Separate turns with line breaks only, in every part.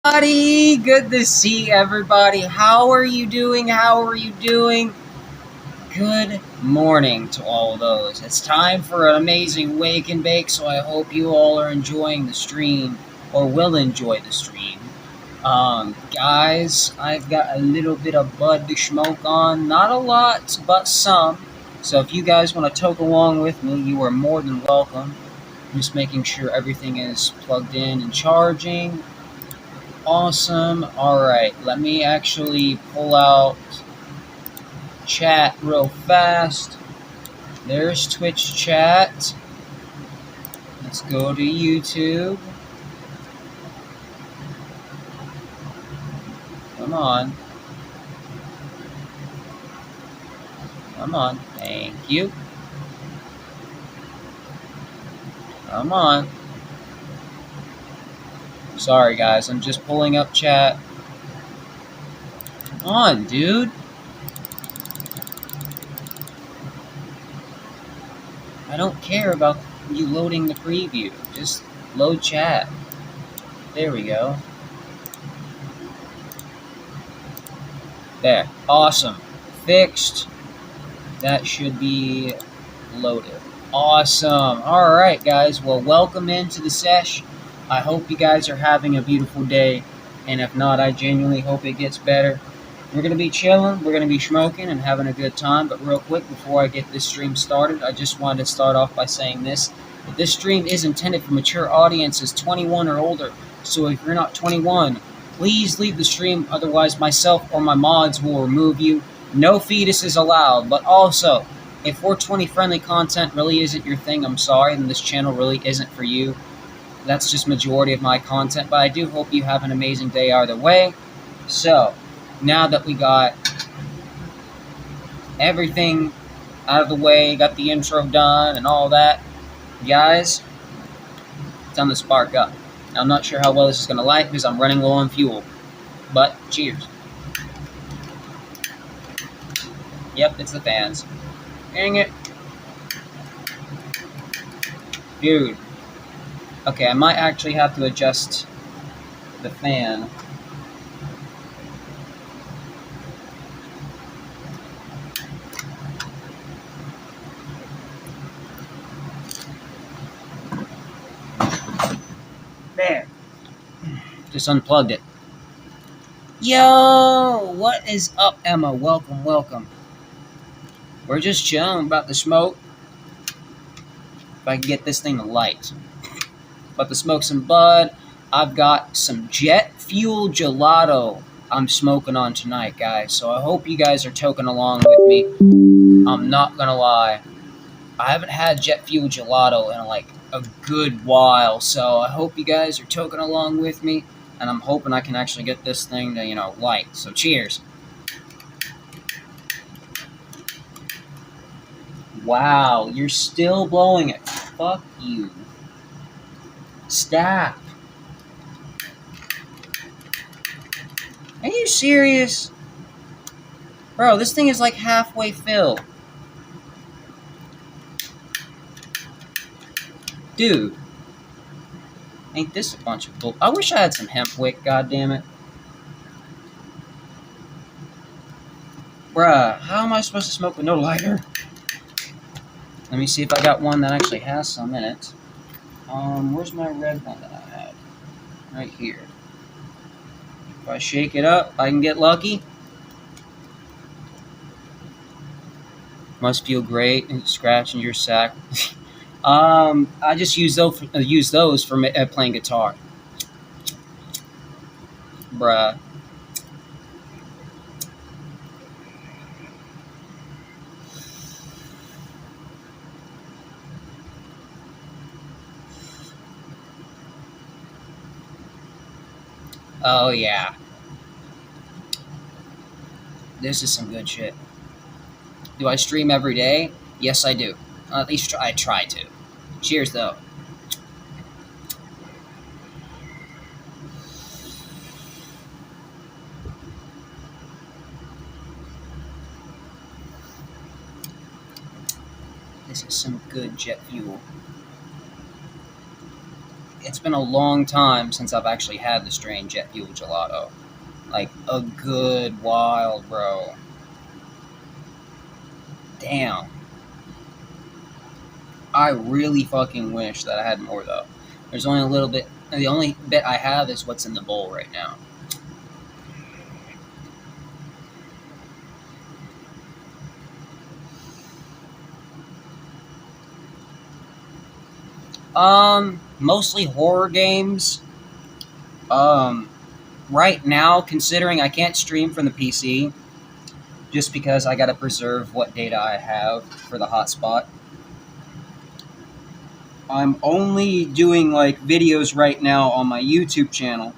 Buddy, good to see everybody. How are you doing? How are you doing? Good morning to all those. It's time for an amazing wake and bake, so I hope you all are enjoying the stream or will enjoy the stream. Guys, I've got a little bit of bud to smoke on. Not a lot, but some. So if you guys want to toke along with me, you are more than welcome. I'm just making sure everything is plugged in and charging. Awesome. Alright, let me actually pull out chat real fast. There's Twitch chat. Let's go to YouTube. Come on. Come on. Thank you. Come on. Sorry, guys. I'm just pulling up chat. Come on, dude. I don't care about you loading the preview. Just load chat. There we go. There. Awesome. Fixed. That should be loaded. Awesome. All right, guys. Well, welcome into the sesh. I hope you guys are having a beautiful day. And if not, I genuinely hope it gets better. We're going to be chilling. We're going to be smoking and having a good time. But real quick, before I get this stream started, I just wanted to start off by saying this. This stream is intended for mature audiences 21 or older. So if you're not 21, please leave the stream. Otherwise, myself or my mods will remove you. No fetuses allowed. But also, if 420 friendly content really isn't your thing, I'm sorry, and this channel really isn't for you. That's just majority of my content, but I do hope you have an amazing day either way. So, now that we got everything out of the way, got the intro done and all that, guys, it's time to spark up. Now, I'm not sure how well this is going to light because I'm running low on fuel, but cheers. Yep, it's the fans. Dang it. Dude. Okay, I might actually have to adjust the fan. There. Just unplugged it. Yo, what is up, Emma? Welcome, welcome. We're just chilling, about to smoke. If I can get this thing to light. About to smoke some bud. I've got some jet fuel gelato I'm smoking on tonight, guys. So I hope you guys are toking along with me. I'm not gonna lie. I haven't had jet fuel gelato in like a good while. So I hope you guys are toking along with me. And I'm hoping I can actually get this thing to, light. So cheers. Wow, you're still blowing it. Fuck you. Stop. Are you serious? Bro, this thing is like halfway filled. Dude. Ain't this a bunch of bull? I wish I had some hemp wick, goddammit. Bruh, how am I supposed to smoke with no lighter? Let me see if I got one that actually has some in it. Where's my red one that I had? Right here. If I shake it up, I can get lucky. Must feel great and scratching your sack. I just use those for playing guitar. Bruh. Oh, yeah. This is some good shit. Do I stream every day? Yes, I do. At least I try to. Cheers, though. This is some good jet fuel. it's been a long time since I've actually had the strain jet fuel gelato. Like, a good while, bro. Damn. I really fucking wish that I had more, though. There's only a little bit. The only bit I have is what's in the bowl right now. Mostly horror games. Right now, considering I can't stream from the PC, just because I gotta preserve what data I have for the hotspot. I'm only doing like videos right now on my YouTube channel,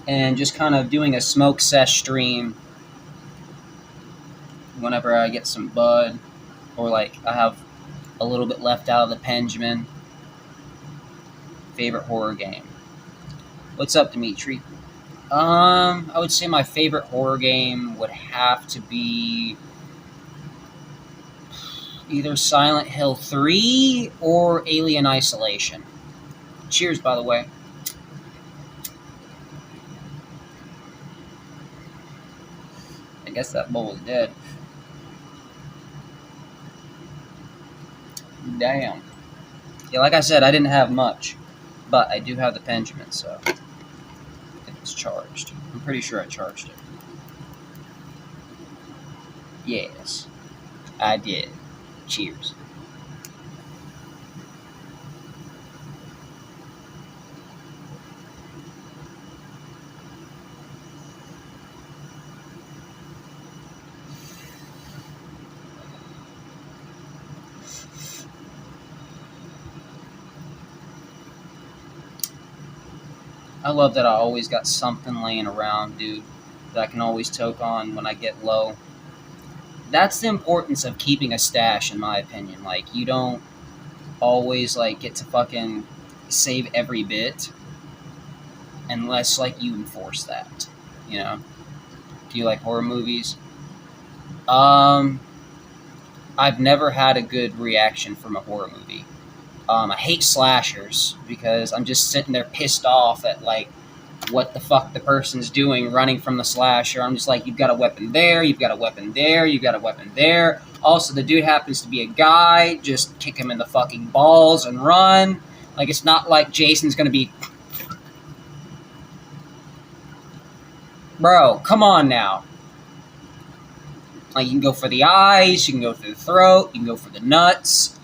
and just kind of doing a smoke sesh stream whenever I get some bud, or like I have a little bit left out of the Benjamin. Favorite horror game. What's up, Dimitri? I would say my favorite horror game would have to be either Silent Hill 3 or Alien Isolation. Cheers, by the way. I guess that bowl is dead. Damn. Yeah, like I said, I didn't have much, but I do have the Benjamin, so it's charged. I'm pretty sure I charged it. Yes, I did. Cheers. I love that I always got something laying around, dude, that I can always toke on when I get low. That's the importance of keeping a stash, in my opinion. Like, you don't always, like, get to fucking save every bit unless, like, you enforce that, you know? Do you like horror movies? I've never had a good reaction from a horror movie. I hate slashers because I'm just sitting there pissed off at, like, what the fuck the person's doing running from the slasher. I'm just like, you've got a weapon there, you've got a weapon there, you've got a weapon there. Also, the dude happens to be a guy. Just kick him in the fucking balls and run. Like, it's not like Jason's gonna be... Bro, come on now. Like, you can go for the eyes, you can go for the throat, you can go for the nuts.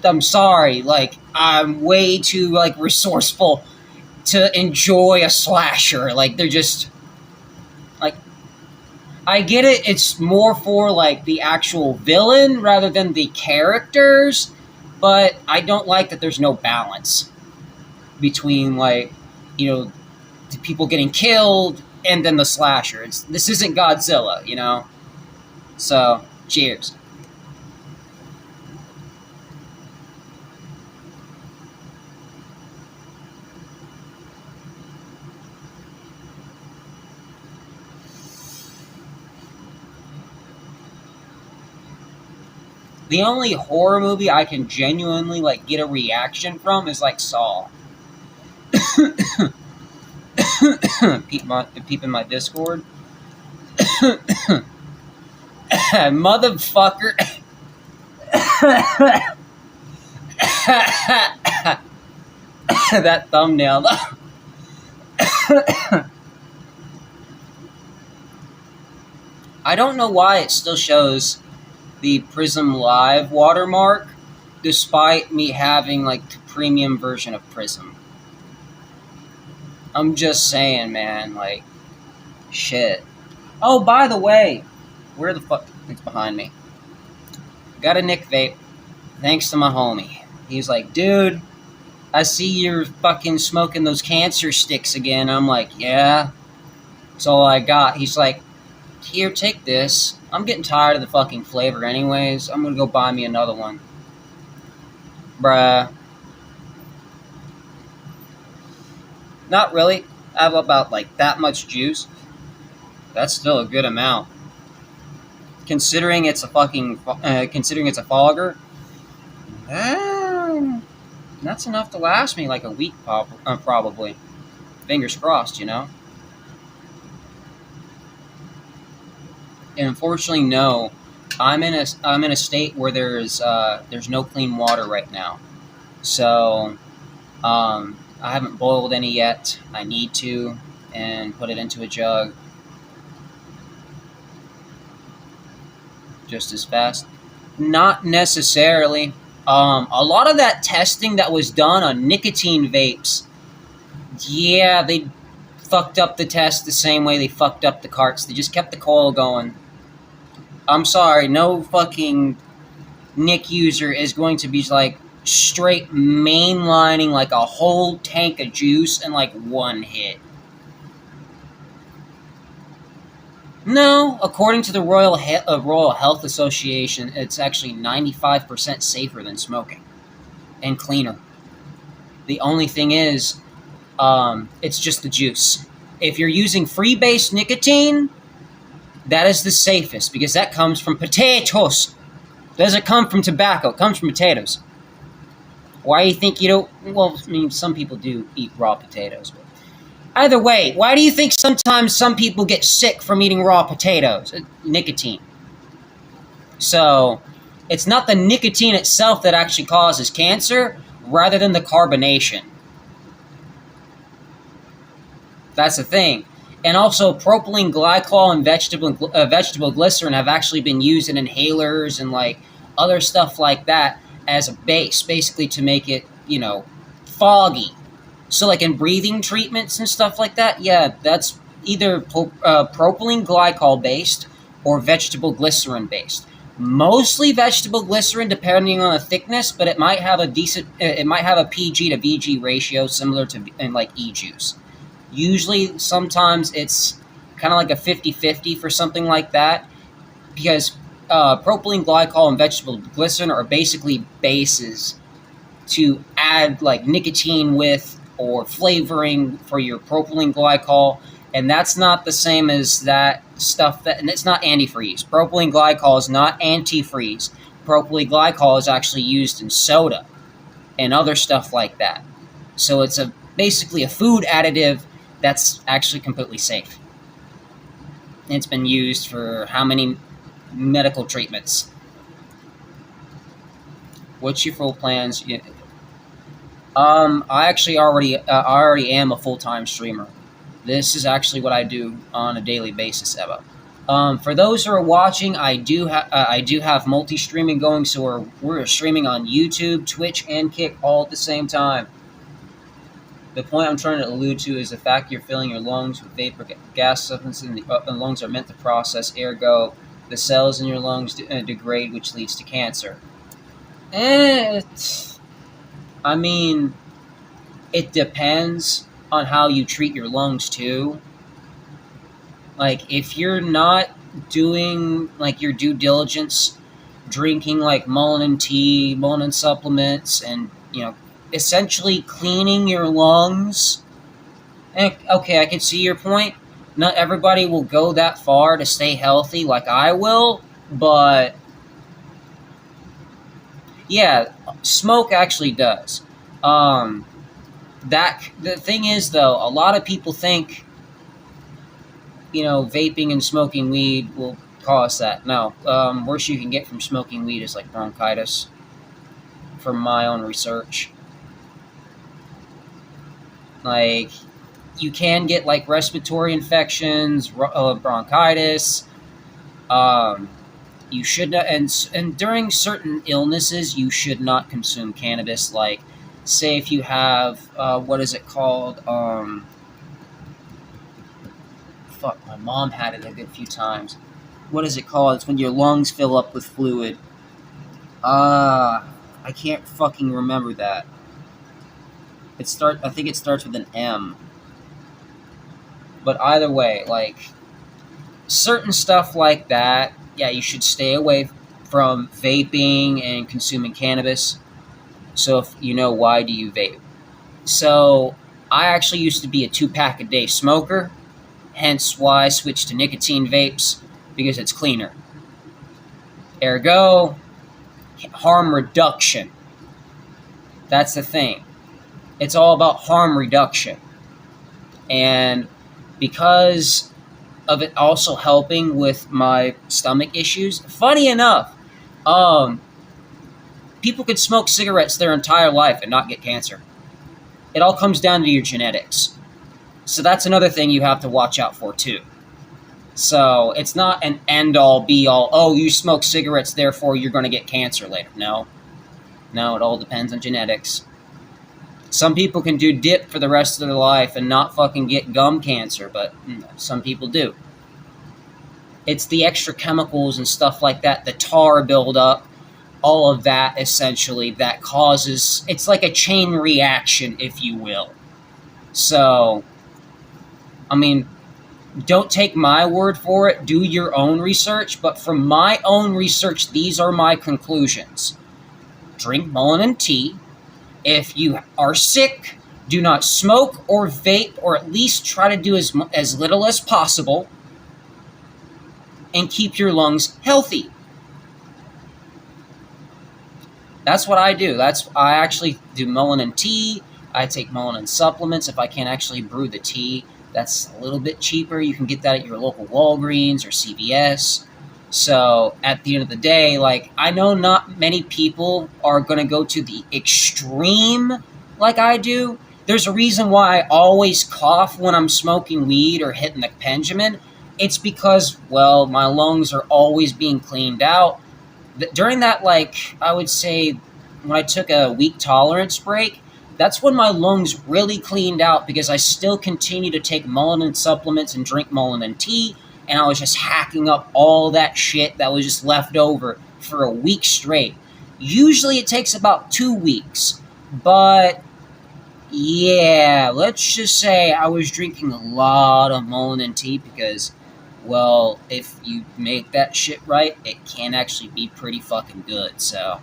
I'm sorry, like, I'm way too, like, resourceful to enjoy a slasher. Like, they're just, like, I get it, it's more for, like, the actual villain rather than the characters, but I don't like that there's no balance between, like, you know, the people getting killed and then the slasher. This isn't Godzilla, you know? So, cheers. The only horror movie I can genuinely, like, get a reaction from is, like, Saw. Peep in my Discord. Motherfucker. That thumbnail. I don't know why it still shows the Prism Live watermark, despite me having, like, the premium version of Prism. I'm just saying, man, like, shit. Oh, by the way, where the fuck... It's behind me. Got a Nick vape, thanks to my homie. He's like, dude, I see you're fucking smoking those cancer sticks again. I'm like, yeah, that's all I got. He's like, here, take this. I'm getting tired of the fucking flavor anyways. I'm gonna go buy me another one. Bruh. Not really. I have about, like, that much juice. That's still a good amount. Considering it's a fucking... considering it's a fogger, That's enough to last me like a week, probably. Fingers crossed, you know. And unfortunately, no. I'm in a state where there's no clean water right now. So I haven't boiled any yet. I need to, and put it into a jug just as fast. Not necessarily. A lot of that testing that was done on nicotine vapes, yeah, they fucked up the test the same way they fucked up the carts. They just kept the coil going. I'm sorry, no fucking Nick user is going to be like straight mainlining like a whole tank of juice in like one hit. No, according to the Royal Health Association, it's actually 95% safer than smoking and cleaner. The only thing is, it's just the juice. If you're using free-base nicotine, that is the safest because that comes from potatoes. Doesn't come from tobacco. It comes from potatoes. Why do you think you don't? Well, I mean, some people do eat raw potatoes. But either way, why do you think sometimes some people get sick from eating raw potatoes? Nicotine. So, it's not the nicotine itself that actually causes cancer, rather than the carbonation. That's the thing. And also, propylene glycol and vegetable glycerin have actually been used in inhalers and like other stuff like that as a base, basically to make it, foggy. So like in breathing treatments and stuff like that, yeah, that's either propylene glycol based or vegetable glycerin based. Mostly vegetable glycerin, depending on the thickness, but it might have a PG to VG ratio similar to in like e-juice. Usually, sometimes it's kind of like a 50-50 for something like that, because propylene glycol and vegetable glycerin are basically bases to add like nicotine with or flavoring for your propylene glycol, and that's not the same as that stuff and it's not antifreeze. Propylene glycol is not antifreeze. Propylene glycol is actually used in soda and other stuff like that. So it's basically a food additive that's actually completely safe. It's been used for how many medical treatments? What's your full plans? I actually already am a full-time streamer. This is actually what I do on a daily basis, Eva. For those who are watching, I do have multi-streaming going, so we're streaming on YouTube, Twitch, and Kick all at the same time. The point I'm trying to allude to is the fact you're filling your lungs with vapor gas substances, and the lungs are meant to process, ergo, the cells in your lungs degrade, which leads to cancer. I mean, it depends on how you treat your lungs, too. Like, if you're not doing, like, your due diligence, drinking, like, Mullein tea, Mullein supplements, and, essentially cleaning your lungs. Okay, I can see your point. Not everybody will go that far to stay healthy like I will, but yeah, smoke actually does. The thing is, though, a lot of people think, vaping and smoking weed will cause that. No, worst you can get from smoking weed is like bronchitis, from my own research. Like, you can get like respiratory infections, bronchitis. You should not, and during certain illnesses, you should not consume cannabis. Like, say if you have what is it called? Fuck, my mom had it a good few times. What is it called? It's when your lungs fill up with fluid. I can't fucking remember that. I think it starts with an M. But either way, like, certain stuff like that, yeah, you should stay away from vaping and consuming cannabis. So if you know, why do you vape? So I actually used to be a 2-pack a day smoker, hence why I switched to nicotine vapes, because it's cleaner. Ergo, harm reduction. That's the thing. It's all about harm reduction. And because of it also helping with my stomach issues, funny enough, people could smoke cigarettes their entire life and not get cancer. It all comes down to your genetics. So that's another thing you have to watch out for too. So it's not an end-all, be-all, oh, you smoke cigarettes, therefore you're going to get cancer later. No. No, it all depends on genetics. Some people can do dip for the rest of their life and not fucking get gum cancer, but some people do. It's the extra chemicals and stuff like that, the tar buildup, all of that essentially that causes, it's like a chain reaction, if you will. So, I mean, don't take my word for it, do your own research, but from my own research, these are my conclusions. Drink melanin tea. If you are sick, do not smoke or vape, or at least try to do as little as possible, and keep your lungs healthy. That's what I do. I actually do melanin tea. I take melanin supplements if I can't actually brew the tea. That's a little bit cheaper. You can get that at your local Walgreens or CVS. So at the end of the day, like, I know not many people are going to go to the extreme like I do. There's a reason why I always cough when I'm smoking weed or hitting the Benjamin. It's because, well, my lungs are always being cleaned out. During that, like, I would say when I took a week tolerance break, that's when my lungs really cleaned out because I still continue to take melanin supplements and drink melanin tea, and I was just hacking up all that shit that was just left over for a week straight. Usually it takes about 2 weeks, but yeah, let's just say I was drinking a lot of melanin tea because, well, if you make that shit right, it can actually be pretty fucking good. So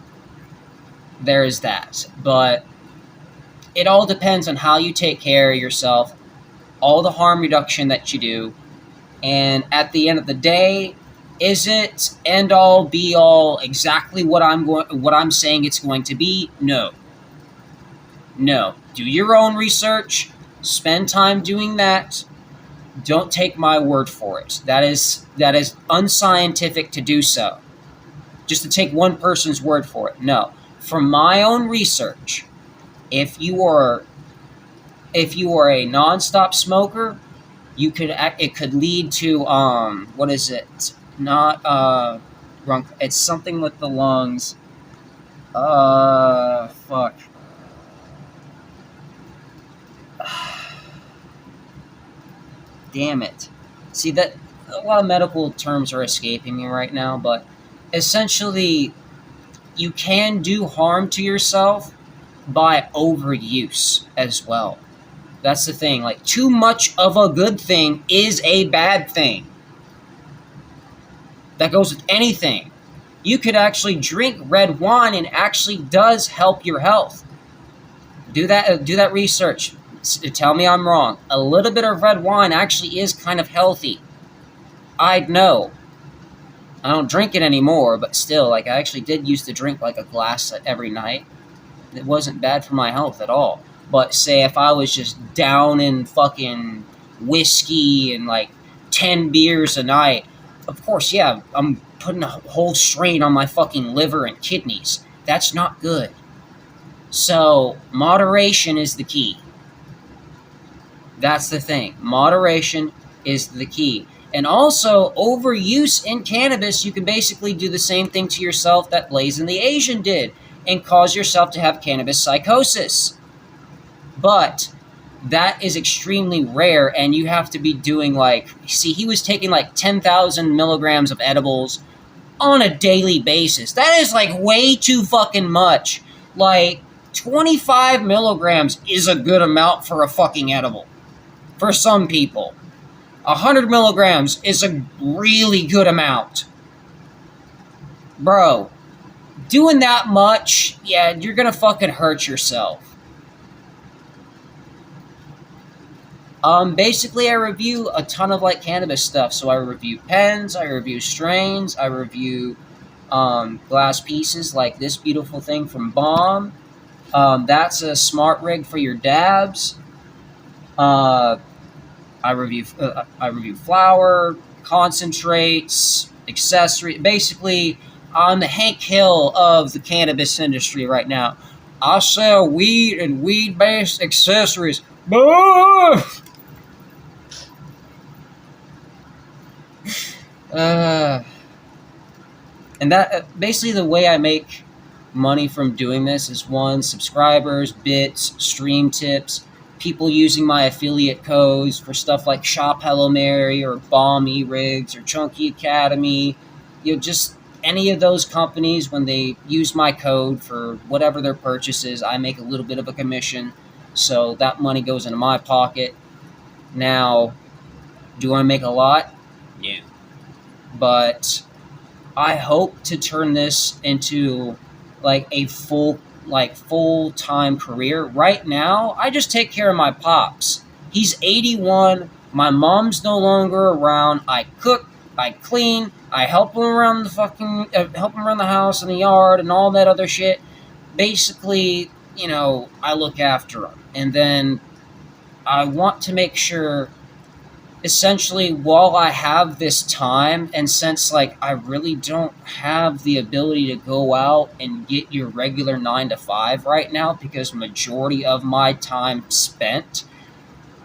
there's that. But it all depends on how you take care of yourself, all the harm reduction that you do, and at the end of the day, is it end all be all exactly what I'm saying it's going to be? No. No. Do your own research, spend time doing that. Don't take my word for it. That is unscientific to do so. Just to take one person's word for it. No. From my own research, if you are a nonstop smoker, it could lead to what is it? Not it's something with the lungs. Fuck. Damn it. See, that a lot of medical terms are escaping me right now, but essentially you can do harm to yourself by overuse as well. That's the thing. Like, too much of a good thing is a bad thing. That goes with anything. You could actually drink red wine and it actually does help your health. Do that research. Tell me I'm wrong. A little bit of red wine actually is kind of healthy. I know. I don't drink it anymore, but still, like, I actually did used to drink like a glass every night. It wasn't bad for my health at all. But say if I was just down in fucking whiskey and like 10 beers a night, of course, yeah, I'm putting a whole strain on my fucking liver and kidneys. That's not good. So, moderation is the key. That's the thing. Moderation is the key. And also, overuse in cannabis, you can basically do the same thing to yourself that Blazin' the Asian did and cause yourself to have cannabis psychosis. But that is extremely rare, and you have to be doing he was taking like 10,000 milligrams of edibles on a daily basis. That is like way too fucking much. Like, 25 milligrams is a good amount for a fucking edible. For some people. 100 milligrams is a really good amount. Bro, doing that much, yeah, you're gonna fucking hurt yourself. Basically, I review a ton of like cannabis stuff. So I review pens, I review strains, I review glass pieces like this beautiful thing from Bomb. That's a smart rig for your dabs. I review flour, concentrates, accessory. Basically, I'm the Hank Hill of the cannabis industry right now. I sell weed and weed-based accessories. Boo! And that basically the way I make money from doing this is one, subscribers, bits, stream tips, people using my affiliate codes for stuff like Shop Hello Mary or Bomb E-Rigs or Chunky Academy. Just any of those companies, when they use my code for whatever their purchases, I make a little bit of a commission. So that money goes into my pocket. Now, do I make a lot? No. But I hope to turn this into like a full-time career. Right now, I just take care of my pops. He's 81. My mom's no longer around. I cook, I clean, I help him around the house and the yard and all that other shit. Basically, I look after him. And then I want to make sure, essentially, while I have this time, and since I really don't have the ability to go out and get your regular 9 to 5 right now, because majority of my time spent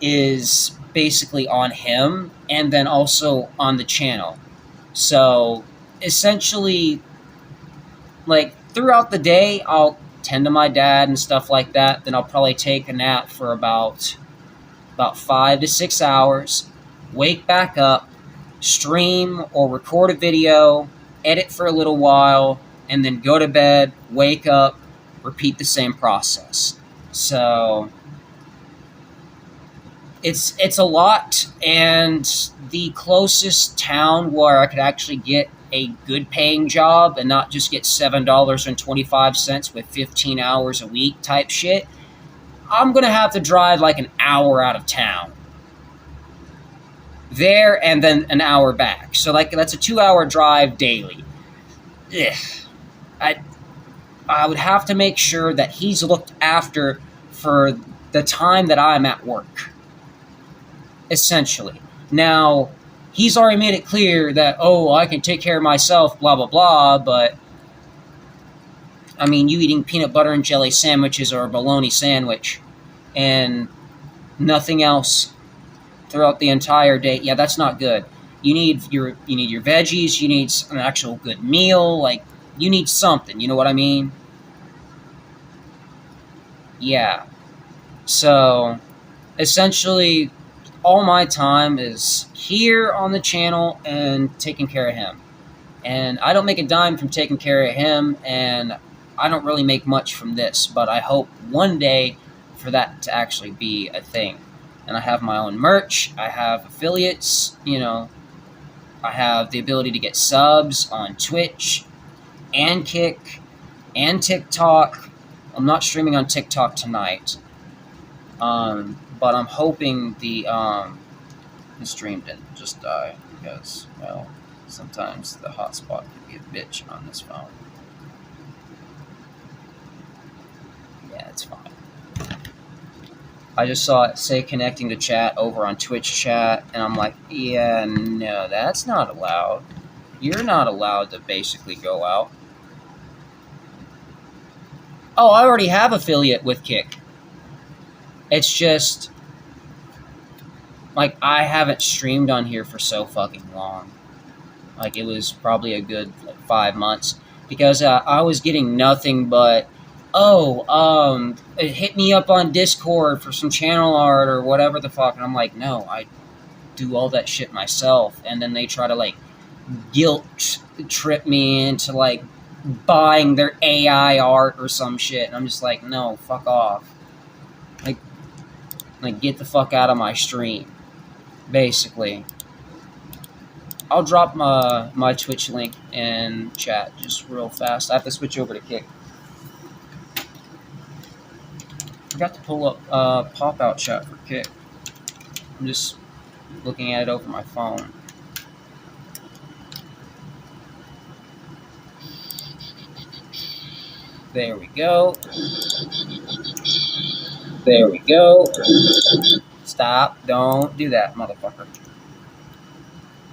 is basically on him and then also on the channel. So essentially, throughout the day, I'll tend to my dad and stuff like that. Then I'll probably take a nap for about 5 to 6 hours, wake back up, stream or record a video, edit for a little while, and then go to bed, wake up, repeat the same process. So it's a lot, and the closest town where I could actually get a good paying job and not just get $7.25 with 15 hours a week type shit, I'm going to have to drive an hour out of town there and then an hour back. So that's a 2-hour drive daily. Ugh. I would have to make sure that he's looked after for the time that I'm at work, essentially. Now, he's already made it clear that, I can take care of myself, blah, blah, blah, but I mean, you eating peanut butter and jelly sandwiches or a bologna sandwich and nothing else throughout the entire day, yeah, that's not good. You need your veggies, you need an actual good meal, you need something, you know what I mean? Yeah. So, essentially, all my time is here on the channel and taking care of him. And I don't make a dime from taking care of him, and I don't really make much from this, but I hope one day for that to actually be a thing. And I have my own merch, I have affiliates, I have the ability to get subs on Twitch and Kick and TikTok. I'm not streaming on TikTok tonight, but I'm hoping the stream didn't just die because, well, sometimes the hotspot can be a bitch on this phone. Yeah, it's fine. I just saw it say connecting to chat over on Twitch chat, and I'm like, yeah, no, that's not allowed. You're not allowed to basically go out. Oh, I already have affiliate with Kick. It's just, I haven't streamed on here for so fucking long. It was probably a good 5 months, because I was getting nothing but, hit me up on Discord for some channel art or whatever the fuck. And I'm like, no, I do all that shit myself. And then they try to guilt trip me into buying their AI art or some shit. And I'm just like, no, fuck off. Get the fuck out of my stream, basically. I'll drop my Twitch link in chat just real fast. I have to switch over to Kick. Forgot to pull up pop-out chat for Kick. I'm just looking at it over my phone. There we go. There we go. Stop. Don't do that, motherfucker.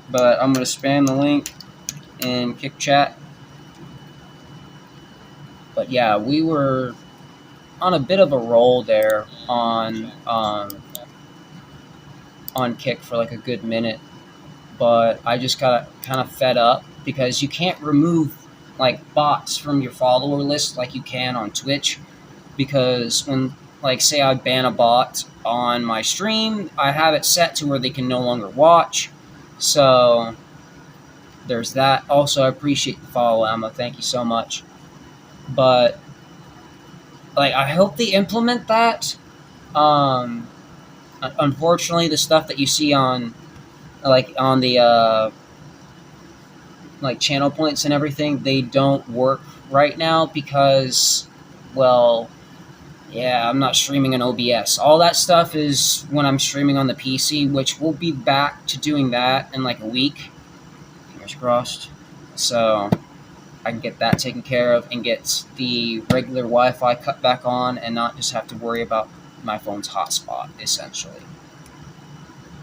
But I'm going to spam the link in Kick Chat. But yeah, we were on a bit of a roll there on Kick for like a good minute. But I just got kind of fed up because you can't remove like bots from your follower list like you can on Twitch. Because when, like, say I ban a bot on my stream, I have it set to where they can no longer watch. So there's that. Also, I appreciate the follow, Emma. Thank you so much. But like, I hope they implement that. Unfortunately, the stuff that you see on the like channel points and everything, they don't work right now because, well, yeah, I'm not streaming in OBS. All that stuff is when I'm streaming on the PC, which we'll be back to doing that in like a week. Fingers crossed. So I can get that taken care of and get the regular Wi-Fi cut back on and not just have to worry about my phone's hotspot, essentially.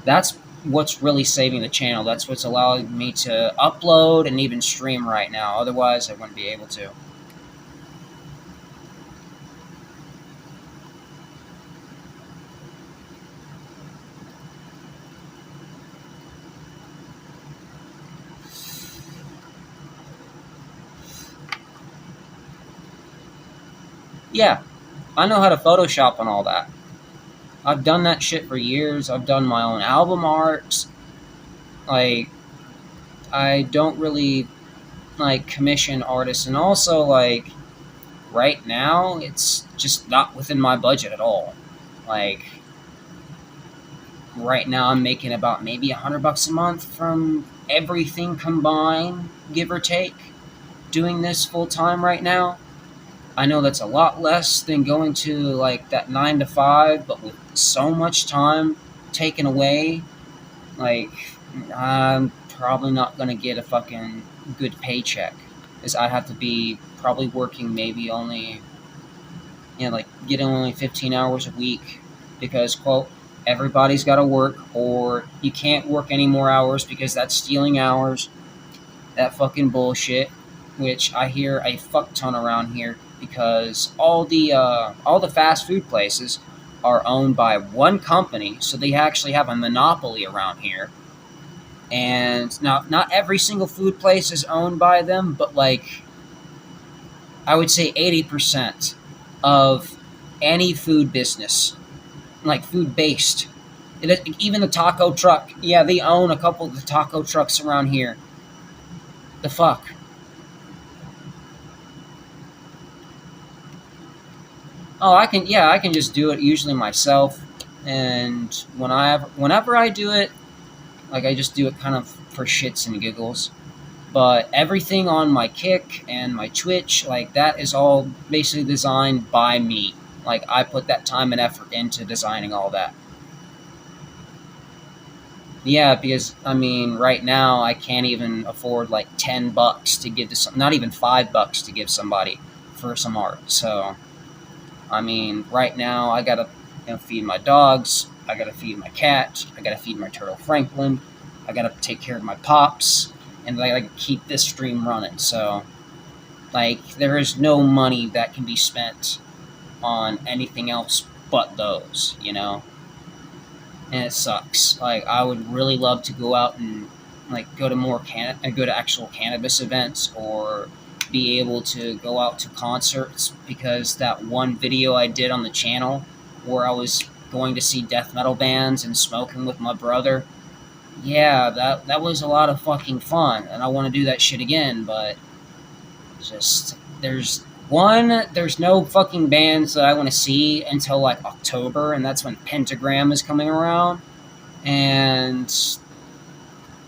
That's what's really saving the channel. That's what's allowing me to upload and even stream right now. Otherwise, I wouldn't be able to. Yeah, I know how to Photoshop and all that. I've done that shit for years. I've done my own album art. Like, I don't really, like, commission artists. And also, like, right now, it's just not within my budget at all. Like, right now I'm making about maybe $100 a month from everything combined, give or take, doing this full time right now. I know that's a lot less than going to like that 9 to 5, but with so much time taken away, like, I'm probably not gonna get a fucking good paycheck, as I have to be probably working maybe only, like getting only 15 hours a week, because, quote, everybody's got to work, or you can't work any more hours because that's stealing hours. That fucking bullshit, which I hear a fuck ton around here, because all the fast food places are owned by one company, so they actually have a monopoly around here. And now, not every single food place is owned by them, but like, I would say 80% of any food business, like food based, even the taco truck, yeah, they own a couple of the taco trucks around here. The fuck? Oh, I can just do it usually myself, and whenever I do it, like, I just do it kind of for shits and giggles. But everything on my Kick and my Twitch, like, that is all basically designed by me. Like, I put that time and effort into designing all that. Yeah, because, I mean, right now I can't even afford like $10 to give to some, not even $5 to give somebody for some art. So, I mean, right now I gotta, feed my dogs, I gotta feed my cat, I gotta feed my turtle Franklin, I gotta take care of my pops, and I gotta keep this stream running. So, like, there is no money that can be spent on anything else but those, and it sucks. Like, I would really love to go out and like go to actual cannabis events, or be able to go out to concerts, because that one video I did on the channel where I was going to see death metal bands and smoking with my brother, yeah, that was a lot of fucking fun, and I want to do that shit again. But just, there's no fucking bands that I want to see until like October, and that's when Pentagram is coming around. And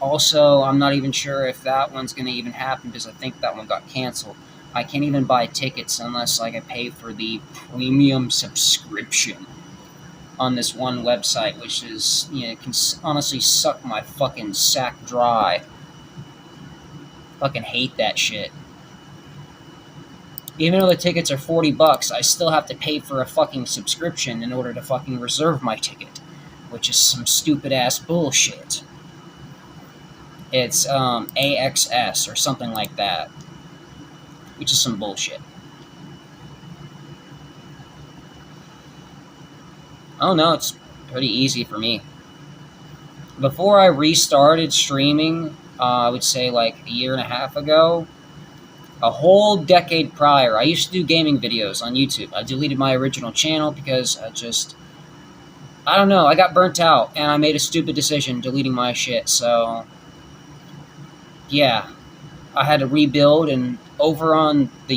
also, I'm not even sure if that one's going to even happen, because I think that one got canceled. I can't even buy tickets unless, like, I pay for the premium subscription on this one website, which is, can honestly suck my fucking sack dry. Fucking hate that shit. Even though the tickets are $40, I still have to pay for a fucking subscription in order to fucking reserve my ticket, which is some stupid ass bullshit. It's AXS or something like that, which is some bullshit. Oh no, it's pretty easy for me. Before I restarted streaming, I would say like a year and a half ago, a whole decade prior, I used to do gaming videos on YouTube. I deleted my original channel because I don't know, I got burnt out and I made a stupid decision deleting my shit. So, yeah, I had to rebuild, and over on the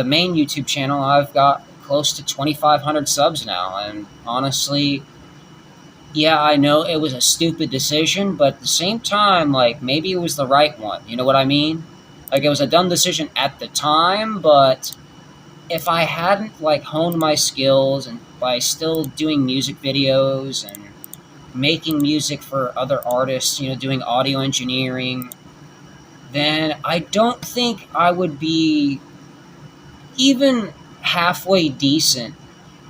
main YouTube channel, I've got close to 2,500 subs now. And honestly, yeah, I know it was a stupid decision, but at the same time, like, maybe it was the right one. You know what I mean? Like, it was a dumb decision at the time, but if I hadn't, like, honed my skills and by still doing music videos and making music for other artists, doing audio engineering, then I don't think I would be even halfway decent,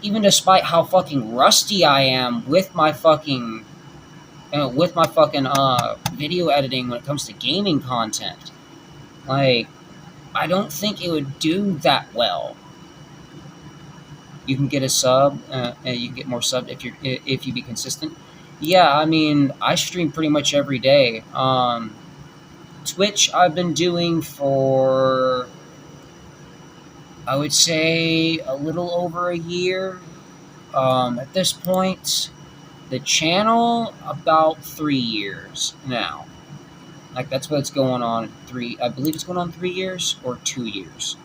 even despite how fucking rusty I am with my fucking video editing when it comes to gaming content. Like, I don't think it would do that well. You can get a sub, and you can get more sub if you be consistent. Yeah, I mean, I stream pretty much every day. Twitch I've been doing for, I would say, a little over a year. At this point, the channel about 3 years now. Like, that's what it's going on. I believe it's going on 3 years or 2 years.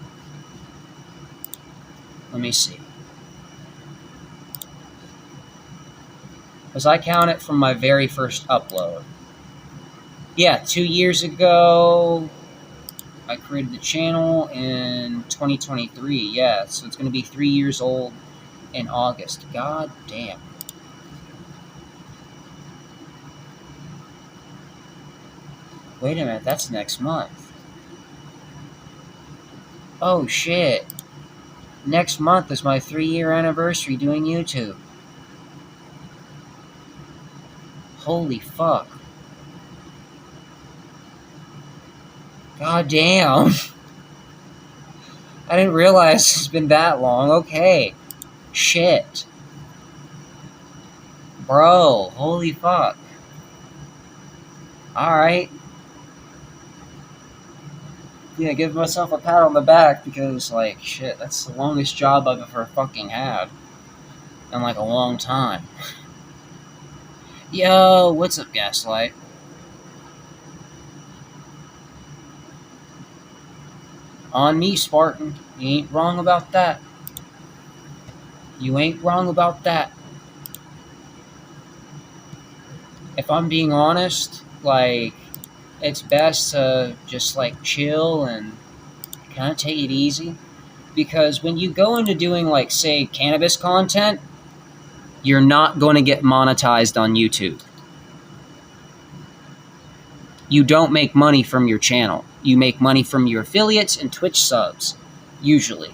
Let me see. Because I count it from my very first upload. Yeah, 2 years ago, I created the channel in 2023. Yeah, so it's going to be 3 years old in August. God damn. Wait a minute, that's next month. Oh shit. Next month is my 3-year anniversary doing YouTube. Holy fuck. God damn. I didn't realize it's been that long. Okay. Shit. Bro, holy fuck. Alright. Yeah, give myself a pat on the back because, like, shit, that's the longest job I've ever fucking had. In, like, a long time. Yo, what's up, Gaslight? On me, Spartan. You ain't wrong about that. You ain't wrong about that. If I'm being honest, like, it's best to just, like, chill and kind of take it easy. Because when you go into doing, like, say, cannabis content, you're not going to get monetized on YouTube. You don't make money from your channel. You make money from your affiliates and Twitch subs, usually.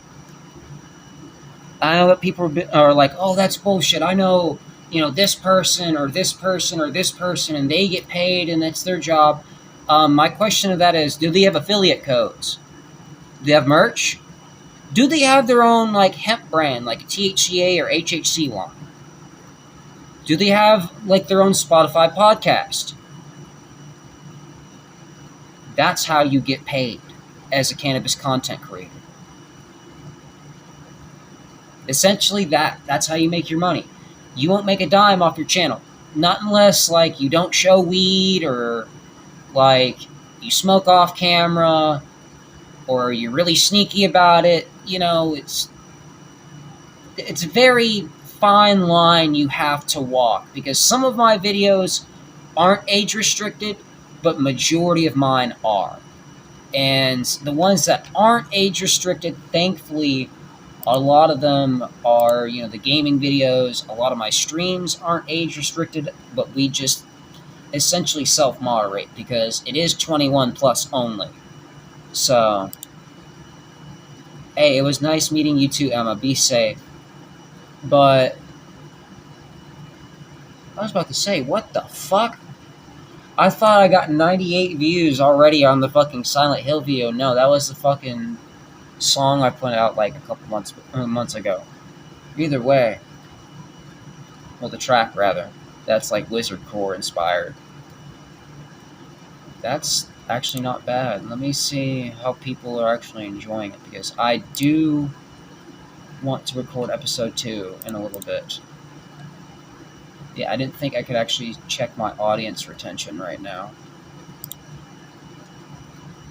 I know that people are like, oh, that's bullshit. I know, this person or this person or this person, and they get paid, and that's their job. My question to that is, do they have affiliate codes? Do they have merch? Do they have their own, like, hemp brand, like a THCA or HHC line? Do they have, like, their own Spotify podcast? That's how you get paid as a cannabis content creator. Essentially, that's how you make your money. You won't make a dime off your channel. Not unless, like, you don't show weed or, like, you smoke off camera or you're really sneaky about it. It's a very fine line you have to walk, because some of my videos aren't age restricted, but majority of mine are. And the ones that aren't age restricted, thankfully, a lot of them are, the gaming videos. A lot of my streams aren't age restricted, but we just essentially self-moderate because it is 21 plus only. So, Hey, it was nice meeting you too, Emma. Be safe. But I was about to say, what the fuck? I thought I got 98 views already on the fucking Silent Hill video. No, that was the fucking song I put out like a couple months ago. Either way, well, the track rather. That's like wizardcore inspired. That's actually not bad. Let me see how people are actually enjoying it, because I do want to record episode 2 in a little bit. Yeah, I didn't think I could actually check my audience retention right now.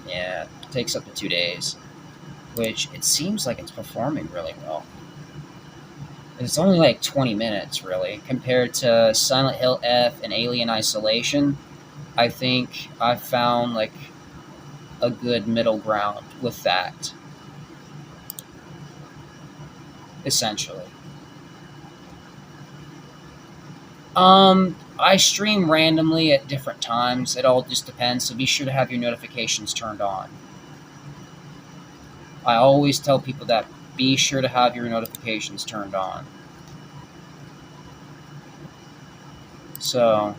Yeah, it takes up to 2 days, which it seems like it's performing really well. It's only like 20 minutes, really, compared to Silent Hill F and Alien Isolation. I think I've found like a good middle ground with that, essentially. I stream randomly at different times. It all just depends, so be sure to have your notifications turned on. I always tell people that. Be sure to have your notifications turned on. So,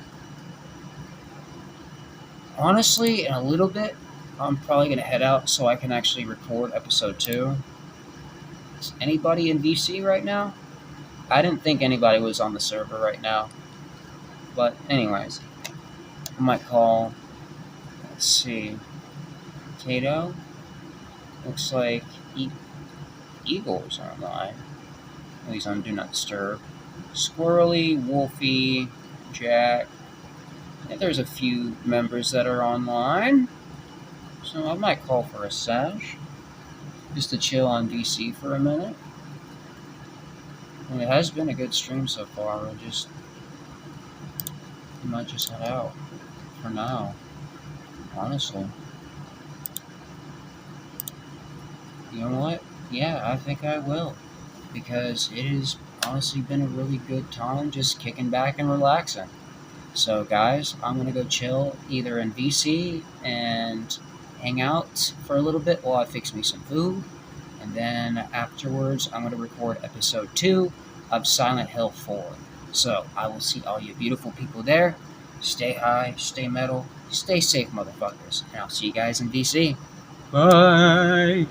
honestly, in a little bit, I'm probably going to head out so I can actually record episode 2. Is anybody in VC right now? I didn't think anybody was on the server right now. But anyways, I might call, let's see, Kato. Looks like Eagles are online. At least on Do Not Disturb. Squirrely, Wolfie, Jack. Yeah, there's a few members that are online. So I might call for a sesh. Just to chill on VC for a minute. And it has been a good stream so far. I might just head out for now. Honestly. You know what? Yeah, I think I will. Because it has honestly been a really good time just kicking back and relaxing. So, guys, I'm going to go chill either in VC and hang out for a little bit while I fix me some food. And then afterwards, I'm going to record episode 2 of Silent Hill 4. So, I will see all you beautiful people there. Stay high, stay metal, stay safe, motherfuckers. And I'll see you guys in VC. Bye!